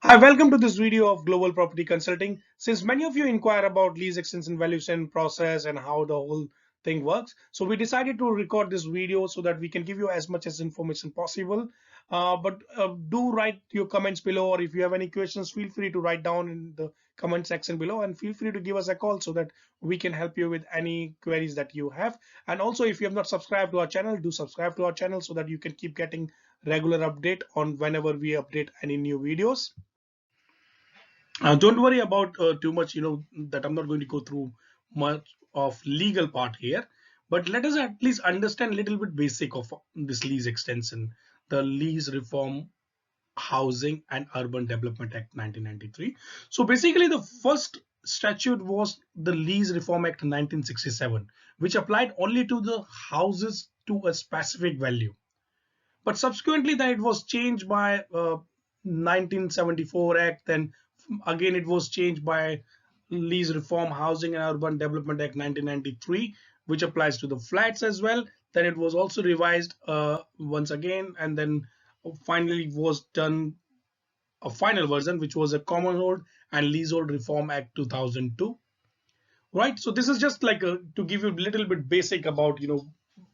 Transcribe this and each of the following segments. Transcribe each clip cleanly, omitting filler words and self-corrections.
Hi, welcome to this video of Global Property Consulting. Since many of you inquire about lease extension valuation process and how the whole thing works, so we decided to record this video so that we can give you as much as information possible. But do write your comments below, or if you have any questions, feel free to write down in the comment section below, and feel free to give us a call so that we can help you with any queries that you have. And also, if you have not subscribed to our channel, do subscribe to our channel so that you can keep getting regular update on whenever we update any new videos. Don't worry about too much, that I'm not going to go through much of legal part here, but let us at least understand a little bit basic of this lease extension, the Lease Reform Housing and Urban Development Act 1993. So basically the first statute was the Lease Reform Act 1967, which applied only to the houses to a specific value. But subsequently then it was changed by 1974 Act, then again it was changed by Lease Reform Housing and Urban Development Act 1993, which applies to the flats as well. Then it was also revised once again, and then finally was done a final version, which was a Commonwealth and Leasehold Reform Act 2002. Right, so this is just like to give you a little bit basic about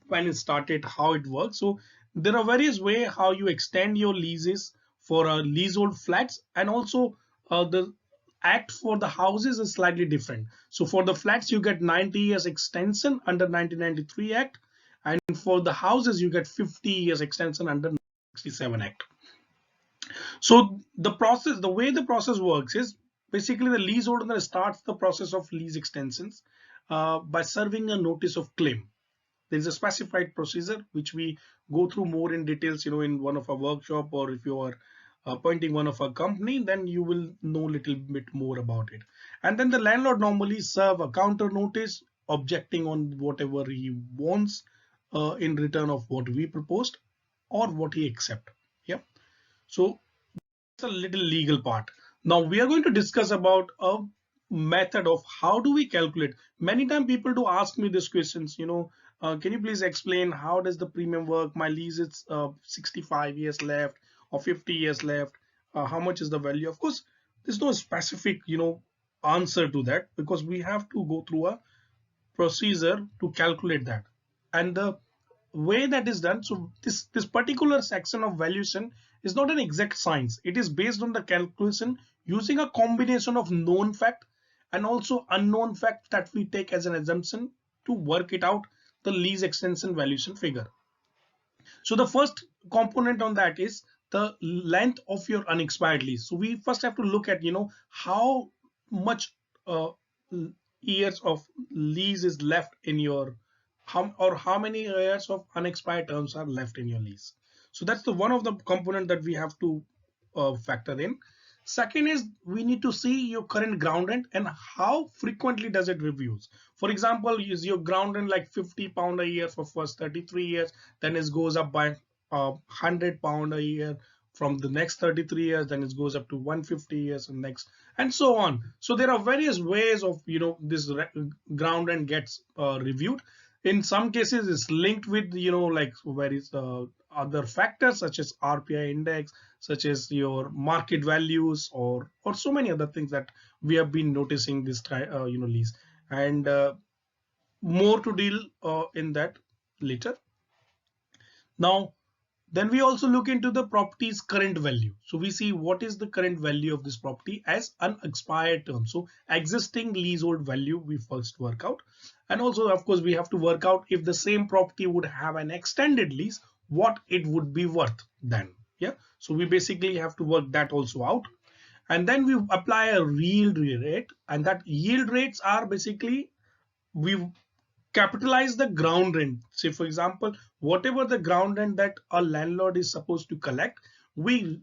when it started, how it works. So there are various way how you extend your leases for leasehold flats, and also the act for the houses is slightly different. So for the flats you get 90 years extension under 1993 Act, and for the houses you get 50 years extension under 1967 Act. So the way the process works is basically the leaseholder starts the process of lease extensions by serving a notice of claim. There is a specified procedure which we go through more in details, in one of our workshop, or if you are appointing one of our company, then you will know a little bit more about it. And then the landlord normally serve a counter notice objecting on whatever he wants in return of what we proposed or what he accept. Yeah. So a little legal part. Now we are going to discuss about a method of how do we calculate. Many times people do ask me these questions, can you please explain how does the premium work? My lease is 65 years left or 50 years left. How much is the value? Of course, there's no specific, answer to that, because we have to go through a procedure to calculate that. And the way that is done, so this particular section of valuation is not an exact science. It is based on the calculation using a combination of known fact and also unknown fact that we take as an assumption to work it out, the lease extension valuation figure. So the first component on that is the length of your unexpired lease. So we first have to look at how much uh, years of lease is left in your how many years of unexpired terms are left in your lease. So that's the one of the component that we have to factor in. Second is we need to see your current ground rent and how frequently does it reviews. For example, is your ground rent like £50 a year for first 33 years, then it goes up by £100 a year from the next 33 years, then it goes up to 150 years and next, and so on. So there are various ways of this ground rent gets reviewed. In some cases it's linked with like various other factors such as RPI index, such as your market values, or so many other things that we have been noticing this time, lease. And more to deal in that later. Now then we also look into the property's current value. So we see what is the current value of this property as unexpired term. So existing leasehold value we first work out. And also, of course, we have to work out if the same property would have an extended lease, what it would be worth then. Yeah. So we basically have to work that also out. And then we apply a yield rate, and that yield rates are basically we capitalize the ground rent. Say for example, whatever the ground rent that a landlord is supposed to collect, we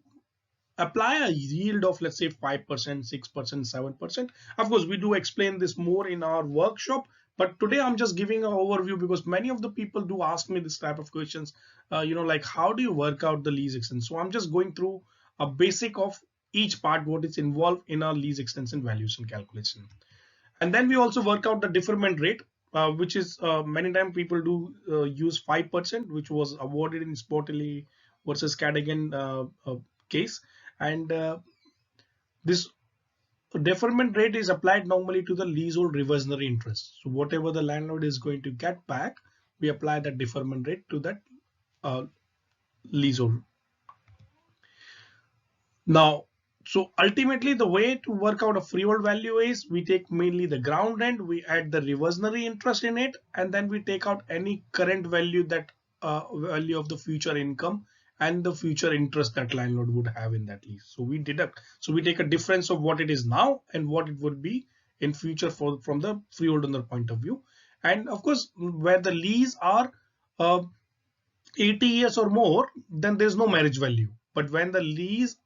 apply a yield of, let's say, 5%, 6%, 7%. Of course, we do explain this more in our workshop, but today I'm just giving an overview because many of the people do ask me this type of questions, like how do you work out the lease extension. So I'm just going through a basic of each part, what is involved in our lease extension valuation calculation. And then we also work out the deferment rate, which is many times people do use 5%, which was awarded in Sportily versus Cadogan case. And This deferment rate is applied normally to the leasehold reversionary interest. So whatever the landlord is going to get back, we apply that deferment rate to that leasehold. Now, so ultimately the way to work out a freehold value is we take mainly the ground rent, we add the reversionary interest in it, and then we take out any current value, that value of the future income and the future interest that landlord would have in that lease. So we deduct, so we take a difference of what it is now and what it would be in future from the freehold owner point of view. And of course, where the lease are uh, 80 years or more, then there's no marriage value. But when the lease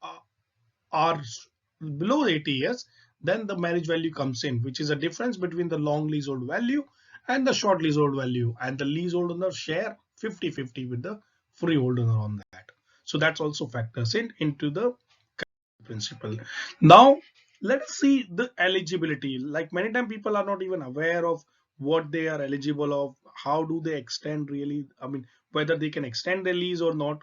are below 80 years, then the marriage value comes in, which is a difference between the long leasehold value and the short leasehold value. And the leasehold owner share 50-50 with the freehold owner on that. So that's also factors into the principle. Now, let's see the eligibility. Like many times people are not even aware of what they are eligible of, how do they extend really, I mean, whether they can extend their lease or not.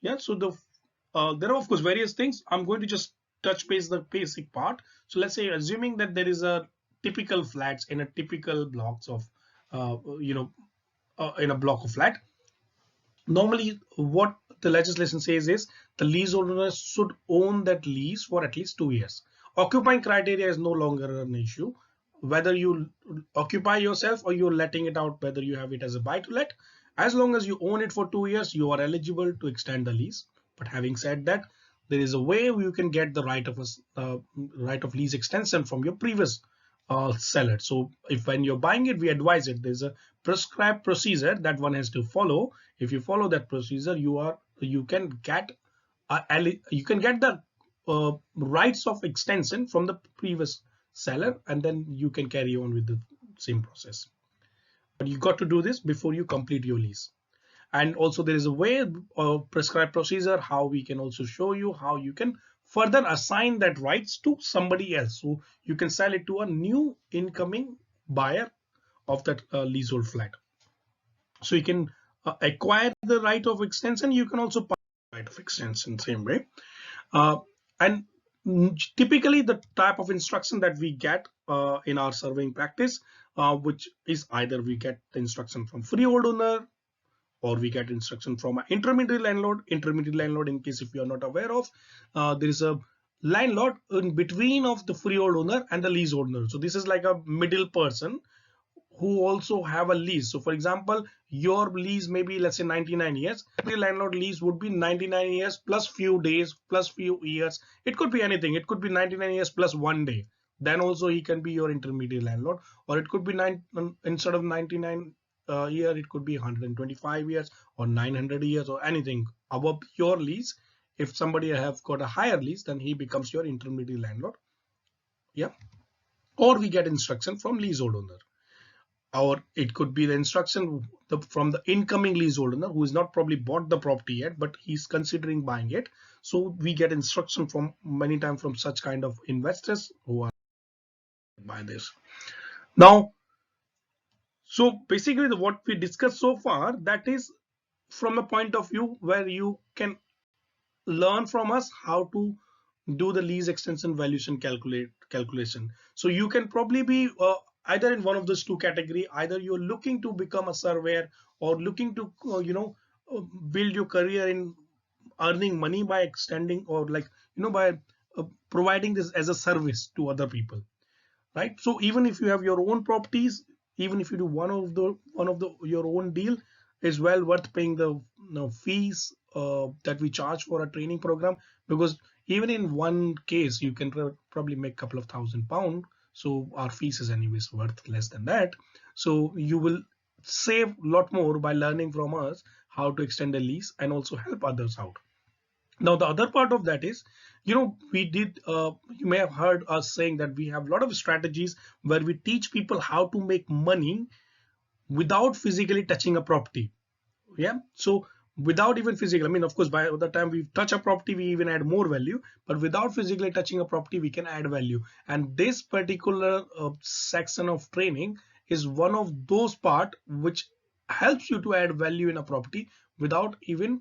Yeah, so there are of course various things. I'm going to just touch base the basic part. So let's say assuming that there is a typical flats in a typical blocks of in a block of flat. Normally what the legislation says is the leaseholder should own that lease for at least 2 years. Occupying criteria is no longer an issue, whether you occupy yourself or you're letting it out, whether you have it as a buy to let. As long as you own it for 2 years, you are eligible to extend the lease. But having said that, there is a way you can get the right of lease extension from your previous seller. So if when you're buying it, we advise it. There's a prescribed procedure that one has to follow. If you follow that procedure, you can get the rights of extension from the previous seller, and then you can carry on with the same process. But you got to do this before you complete your lease. And also there is a way of prescribed procedure how we can also show you how you can further assign that rights to somebody else, so you can sell it to a new incoming buyer of that leasehold flat. So you can acquire the right of extension, you can also buy the right of extension same way. And typically the type of instruction that we get in our surveying practice, which is either we get the instruction from freehold owner, or we get instruction from an intermediary landlord. Intermediary landlord, in case if you are not aware of, there is a landlord in between of the freehold owner and the lease owner. So this is like a middle person who also have a lease. So for example, your lease may be, let's say, 99 years. The landlord lease would be 99 years plus few days plus few years. It could be anything. It could be 99 years plus 1 day. Then also he can be your intermediate landlord. Or it could be instead of 99 year, it could be 125 years or 900 years or anything above your lease. If somebody have got a higher lease, then he becomes your intermediate landlord. Yeah. Or we get instruction from leasehold owner, or it could be the instruction from the incoming leasehold owner who is not probably bought the property yet, but he's considering buying it. So we get instruction from many times from such kind of investors who are buy this. Now, so basically what we discussed so far, that is from a point of view where you can learn from us how to do the lease extension valuation calculation. So you can probably be either in one of those two category. Either you're looking to become a surveyor or looking to build your career in earning money by extending, or like by providing this as a service to other people, right? So even if you have your own properties, even if you do one of the your own deal, is well worth paying the fees that we charge for a training program, because even in one case you can probably make a couple of £1,000. So our fees is anyways worth less than that. So you will save a lot more by learning from us how to extend a lease and also help others out. Now the other part of that is, we did you may have heard us saying that we have a lot of strategies where we teach people how to make money without physically touching a property. Yeah, so without even physically, I mean, of course, by the time we touch a property we even add more value, but without physically touching a property we can add value. And this particular section of training is one of those part which helps you to add value in a property without even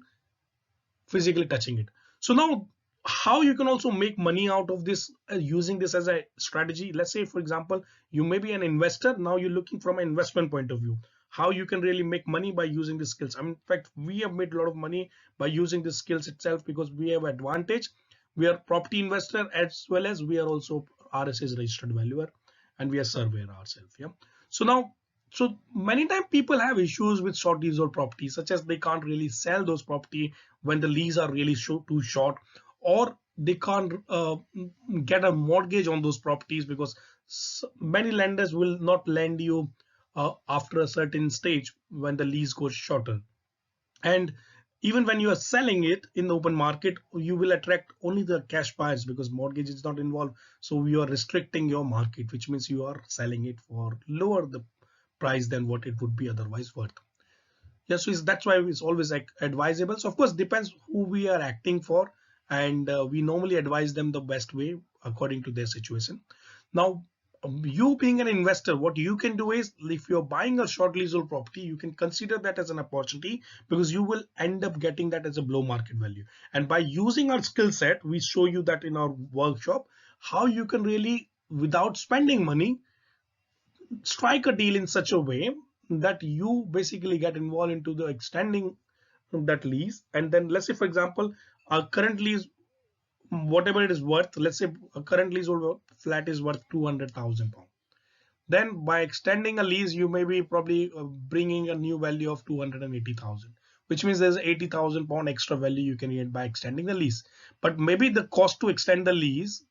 physically touching it. So now how you can also make money out of this using this as a strategy. Let's say, for example, you may be an investor. Now you're looking from an investment point of view, how you can really make money by using the skills. I mean, in fact, we have made a lot of money by using the skills itself, because we have advantage. We are property investor, as well as we are also RSA's registered valuer, and we are surveyor ourselves. Yeah. So now, so many times people have issues with short leasehold properties, such as they can't really sell those property when the lease are really too short, or they can't get a mortgage on those properties, because many lenders will not lend you after a certain stage when the lease goes shorter. And even when you are selling it in the open market, you will attract only the cash buyers, because mortgage is not involved. So you are restricting your market, which means you are selling it for lower the price than what it would be otherwise worth. Yes, so that's why it's always advisable. So of course, depends who we are acting for, and we normally advise them the best way according to their situation. Now, you being an investor, what you can do is, if you're buying a short leasehold property, you can consider that as an opportunity, because you will end up getting that as a below market value. And by using our skill set, we show you that in our workshop, how you can really, without spending money, strike a deal in such a way that you basically get involved into the extending that lease. And then, let's say, for example, our current lease, whatever it is worth, let's say a current leasehold flat is worth 200,000 pounds. Then by extending a lease, you may be probably bringing a new value of 280,000, which means there's 80,000 pound extra value you can get by extending the lease. But maybe the cost to extend the lease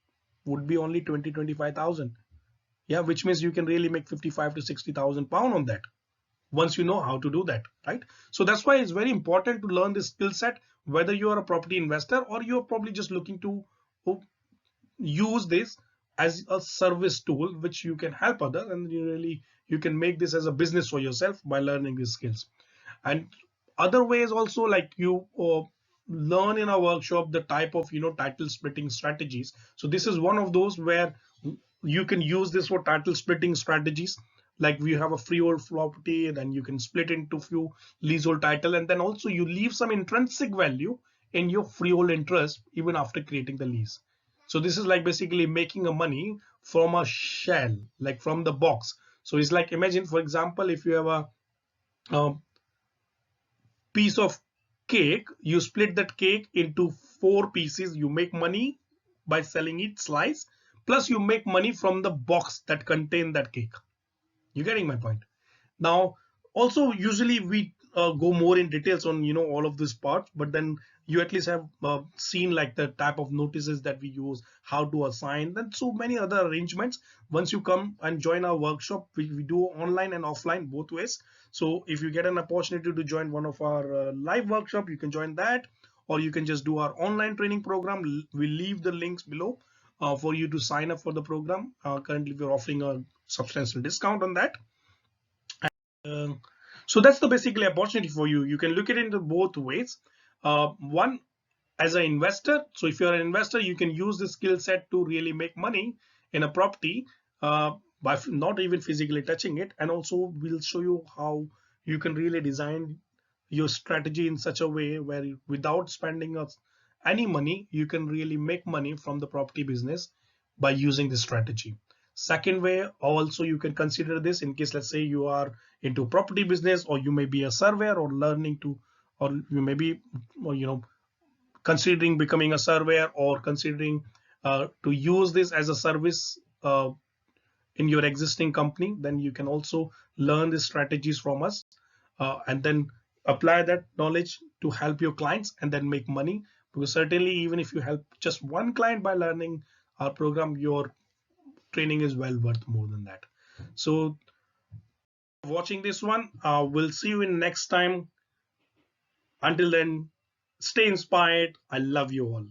would be only 25,000. Yeah, which means you can really make 55 to 60,000 pound on that, once you know how to do that, right? So that's why it's very important to learn this skill set, whether you are a property investor or you're probably just looking to use this as a service tool, which you can help others, and you can make this as a business for yourself by learning these skills. And other ways also, like you learn in our workshop the type of title splitting strategies. So this is one of those where you can use this for title splitting strategies. Like, we have a freehold property, and then you can split into few leasehold title, and then also you leave some intrinsic value in your freehold interest even after creating the lease. So this is like basically making a money from a shell, like from the box. So it's like, imagine, for example, if you have a piece of cake, you split that cake into 4 pieces, you make money by selling each slice, plus you make money from the box that contain that cake. You getting my point? Now, also, usually we go more in details on all of this part, but then you at least have seen like the type of notices that we use, how to assign, and so many other arrangements. Once you come and join our workshop, we do online and offline both ways. So if you get an opportunity to join one of our live workshop, you can join that, or you can just do our online training program. We leave the links below for you to sign up for the program. Currently we're offering a substantial discount on that. Um, so that's the basically opportunity for you. You can look at it in both ways. One, as an investor. So if you're an investor, you can use the skill set to really make money in a property by not even physically touching it. And also we'll show you how you can really design your strategy in such a way where without spending any money, you can really make money from the property business by using this strategy. Second way, also you can consider this in case, let's say, you are into property business, or you may be a surveyor, or learning to, or you may be, considering becoming a surveyor, or considering to use this as a service in your existing company. Then you can also learn the strategies from us, and then apply that knowledge to help your clients and then make money. Because certainly, even if you help just one client by learning our program, your training is well worth more than that. So watching this one, we'll see you in next time. Until then, stay inspired. I love you all.